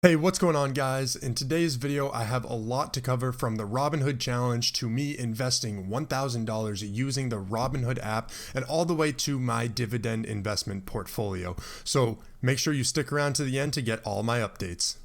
Hey, what's going on, guys? In today's video, I have a lot to cover, from the Robinhood challenge to me investing $1,000 using the Robinhood app and all the way to my dividend investment portfolio. So make sure you stick around to the end to get all my updates.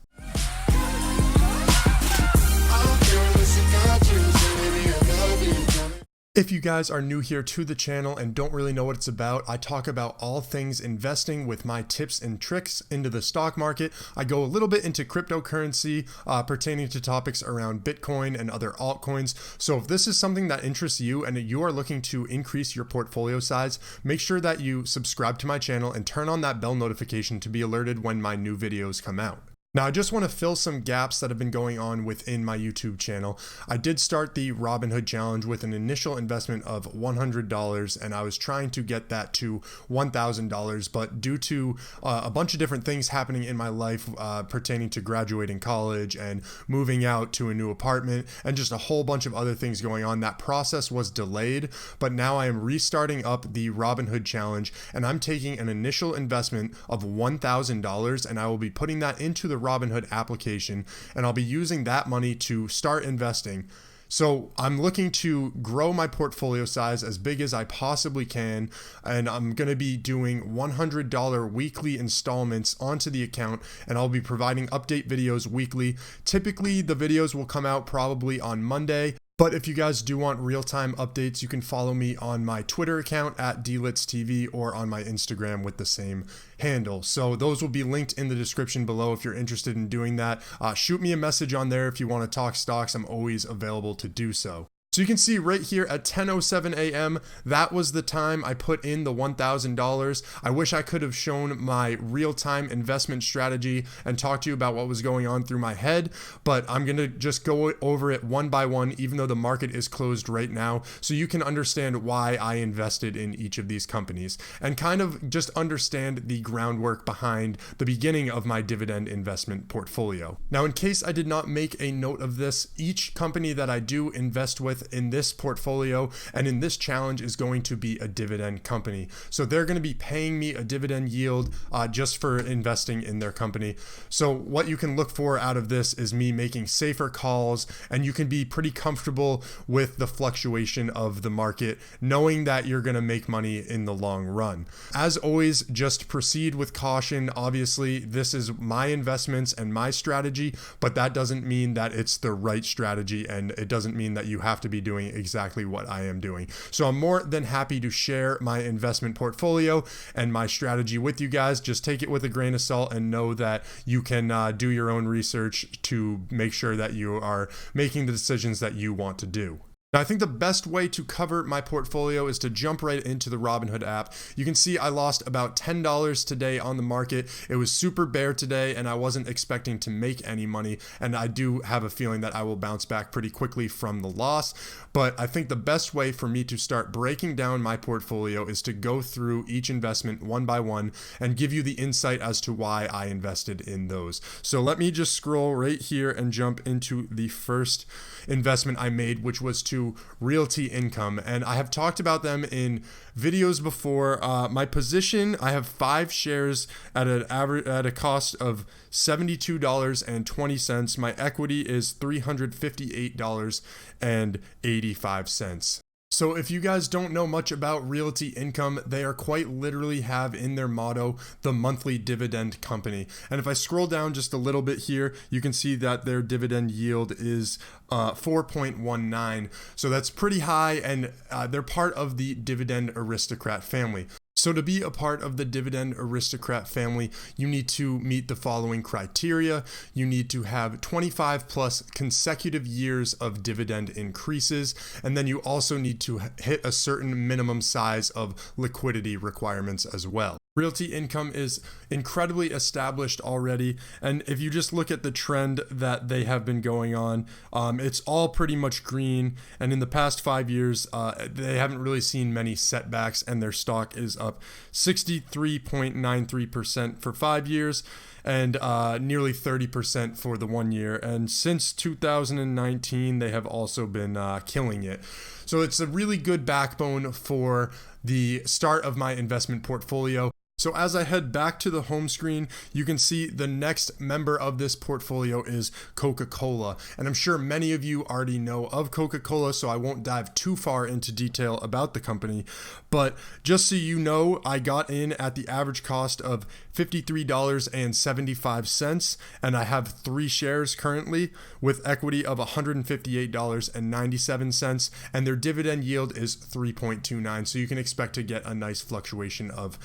If you guys are new here to the channel and don't really know what it's about, I talk about all things investing with my tips and tricks into the stock market. I go a little bit into cryptocurrency pertaining to topics around Bitcoin and other altcoins. So if this is something that interests you and you are looking to increase your portfolio size, make sure that you subscribe to my channel and turn on that bell notification to be alerted when my new videos come out. Now, I just want to fill some gaps that have been going on within my YouTube channel. I did start the Robinhood challenge with an initial investment of $100, and I was trying to get that to $1,000, but due to a bunch of different things happening in my life pertaining to graduating college and moving out to a new apartment and just a whole bunch of other things going on, that process was delayed. But now I am restarting up the Robinhood challenge, and I'm taking an initial investment of $1,000, and I will be putting that into the Robinhood application, and I'll be using that money to start investing. So I'm looking to grow my portfolio size as big as I possibly can, and I'm going to be doing $100 weekly installments onto the account, and I'll be providing update videos weekly. Typically, the videos will come out probably on Monday. But if you guys do want real-time updates, you can follow me on my Twitter account at DLitzTV or on my Instagram with the same handle. So those will be linked in the description below if you're interested in doing that. Shoot me a message on there if you want to talk stocks. I'm always available to do so. So you can see right here at 10:07 a.m., that was the time I put in the $1,000. I wish I could have shown my real-time investment strategy and talked to you about what was going on through my head, but I'm going to just go over it one by one, even though the market is closed right now, so you can understand why I invested in each of these companies and kind of just understand the groundwork behind the beginning of my dividend investment portfolio. Now, in case I did not make a note of this, each company that I do invest with in this portfolio and in this challenge is going to be a dividend company. So they're going to be paying me a dividend yield just for investing in their company. So what you can look for out of this is me making safer calls, and you can be pretty comfortable with the fluctuation of the market, knowing that you're going to make money in the long run. As always, just proceed with caution. Obviously, this is my investments and my strategy, but that doesn't mean that it's the right strategy, and it doesn't mean that you have to be doing exactly what I am doing. So I'm more than happy to share my investment portfolio and my strategy with you guys. Just take it with a grain of salt and know that you can do your own research to make sure that you are making the decisions that you want to do. Now, I think the best way to cover my portfolio is to jump right into the Robinhood app. You can see I lost about $10 today on the market. It was super bear today, and I wasn't expecting to make any money, and I do have a feeling that I will bounce back pretty quickly from the loss. But I think the best way for me to start breaking down my portfolio is to go through each investment one by one and give you the insight as to why I invested in those. So let me just scroll right here and jump into the first investment I made, which was to Realty Income, and I have talked about them in videos before. My position, I have 5 shares at a cost of $72.20. My equity is $358.85. So if you guys don't know much about Realty Income, they are quite literally have in their motto the monthly dividend company. And if I scroll down just a little bit here, you can see that their dividend yield is 4.19. So that's pretty high, and they're part of the Dividend Aristocrat family. So to be a part of the Dividend Aristocrat family, you need to meet the following criteria. You need to have 25 plus consecutive years of dividend increases, and then you also need to hit a certain minimum size of liquidity requirements as well. Realty Income is incredibly established already, and if you just look at the trend that they have been going on, it's all pretty much green, and in the past 5 years, they haven't really seen many setbacks, and their stock is up 63.93% for 5 years, and nearly 30% for the 1 year. And since 2019, they have also been killing it. So it's a really good backbone for the start of my investment portfolio. So as I head back to the home screen, you can see the next member of this portfolio is Coca-Cola. And I'm sure many of you already know of Coca-Cola, so I won't dive too far into detail about the company. But just so you know, I got in at the average cost of $53.75, and I have 3 shares currently with equity of $158.97, and their dividend yield is 3.29. So you can expect to get a nice fluctuation of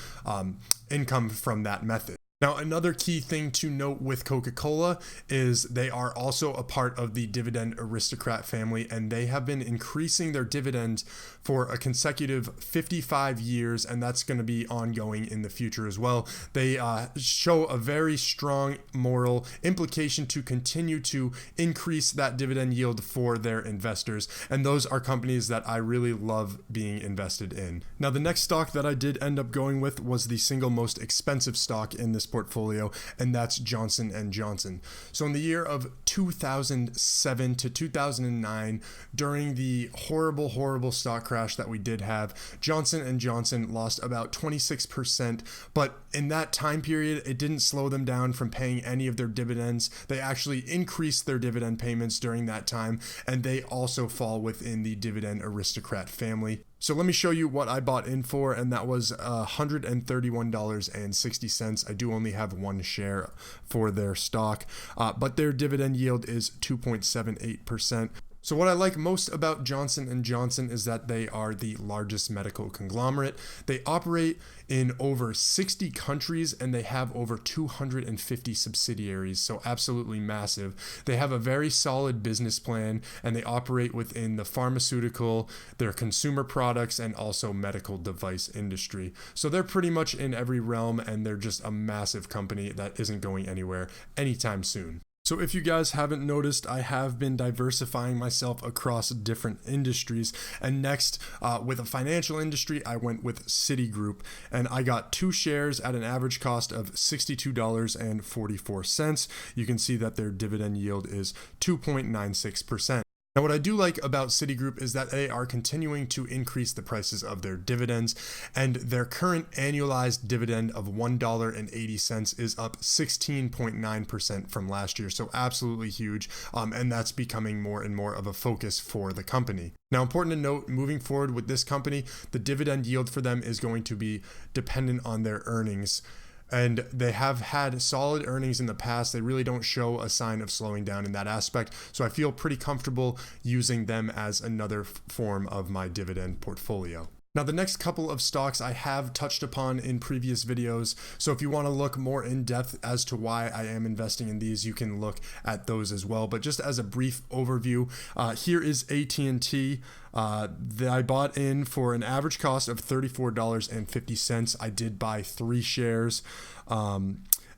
income from that method. Now, another key thing to note with Coca-Cola is they are also a part of the Dividend Aristocrat family, and they have been increasing their dividends for a consecutive 55 years, and that's going to be ongoing in the future as well. They show a very strong moral implication to continue to increase that dividend yield for their investors, and those are companies that I really love being invested in. Now, the next stock that I did end up going with was the single most expensive stock in this portfolio, and that's Johnson & Johnson. So in the year of 2007 to 2009, during the horrible stock crash that we did have, Johnson & Johnson lost about 26%, but in that time period, it didn't slow them down from paying any of their dividends. They actually increased their dividend payments during that time, and they also fall within the Dividend Aristocrat family. So let me show you what I bought in for, and that was $131.60. I do only have 1 share for their stock, but their dividend yield is 2.78%. So what I like most about Johnson & Johnson is that they are the largest medical conglomerate. They operate in over 60 countries, and they have over 250 subsidiaries, so absolutely massive. They have a very solid business plan, and they operate within the pharmaceutical, their consumer products, and also medical device industry. So they're pretty much in every realm, and they're just a massive company that isn't going anywhere anytime soon. So if you guys haven't noticed, I have been diversifying myself across different industries. And next, with a financial industry, I went with Citigroup, and I got 2 shares at an average cost of $62.44. You can see that their dividend yield is 2.96%. Now, what I do like about Citigroup is that they are continuing to increase the prices of their dividends, and their current annualized dividend of $1.80 is up 16.9% from last year. So absolutely huge, and that's becoming more and more of a focus for the company. Now, important to note, moving forward with this company, the dividend yield for them is going to be dependent on their earnings. And they have had solid earnings in the past. They really don't show a sign of slowing down in that aspect. So I feel pretty comfortable using them as another form of my dividend portfolio. Now, the next couple of stocks I have touched upon in previous videos, so if you want to look more in depth as to why I am investing in these, you can look at those as well. But just as a brief overview, here is AT&T. That I bought in for an average cost of $34.50. I did buy 3 shares.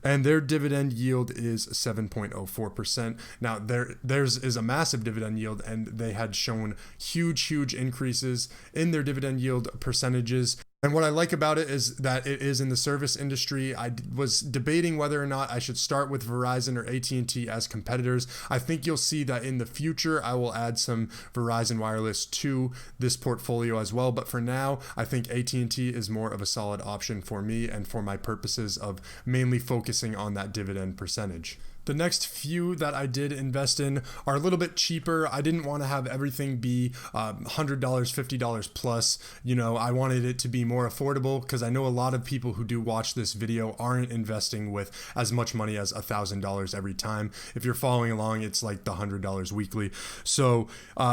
And their dividend yield is 7.04%. Now, theirs is a massive dividend yield, and they had shown huge increases in their dividend yield percentages. And what I like about it is that it is in the service industry. I was debating whether or not I should start with Verizon or AT&T as competitors. I think you'll see that in the future, I will add some Verizon Wireless to this portfolio as well. But for now, I think AT&T is more of a solid option for me and for my purposes of mainly focusing on that dividend percentage. The next few that I did invest in are a little bit cheaper. I didn't want to have everything be $100, $50 plus. You know, I wanted it to be more affordable because I know a lot of people who do watch this video aren't investing with as much money as $1,000 every time. If you're following along, it's like the $100 weekly. So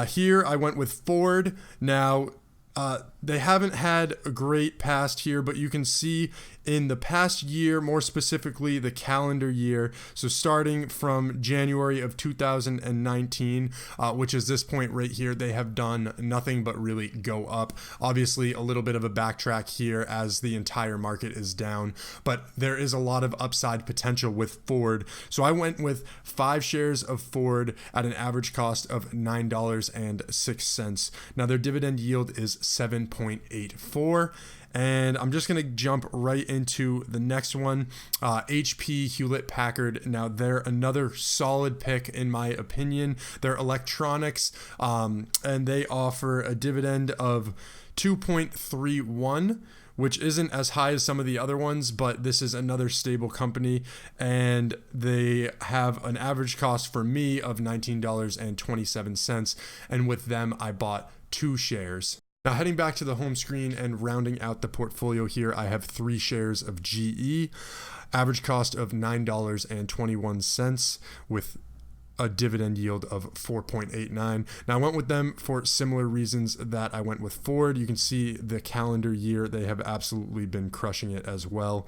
here I went with Ford. Now, they haven't had a great past here, but you can see in the past year, more specifically the calendar year, so starting from January of 2019, which is this point right here, they have done nothing but really go up. Obviously, a little bit of a backtrack here as the entire market is down, but there is a lot of upside potential with Ford. So I went with 5 shares of Ford at an average cost of $9.06. Now, their dividend yield is 7.84. And I'm just going to jump right into the next one, HP Hewlett Packard. Now, they're another solid pick in my opinion. They're electronics, and they offer a dividend of 2.31, which isn't as high as some of the other ones, but this is another stable company, and they have an average cost for me of $19.27, and with them I bought 2 shares. Now heading back to the home screen and rounding out the portfolio here, I have 3 shares of GE, average cost of $9.21 with a dividend yield of 4.89. Now I went with them for similar reasons that I went with Ford. You can see the calendar year, they have absolutely been crushing it as well.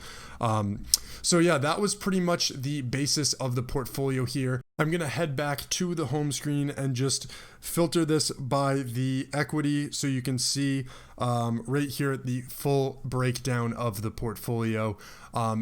So yeah, that was pretty much the basis of the portfolio here. I'm gonna head back to the home screen and just filter this by the equity so you can see right here the full breakdown of the portfolio.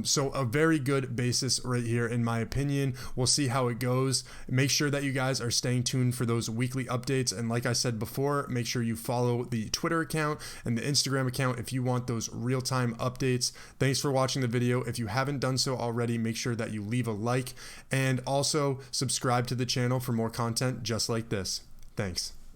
So a very good basis right here in my opinion. We'll see how it goes. Make sure that you guys are staying tuned for those weekly updates, and like I said before, make sure you follow the Twitter account and the Instagram account if you want those real-time updates. Thanks for watching the video. If you haven't done so already, make sure that you leave a like and also subscribe to the channel for more content just like this. Thanks.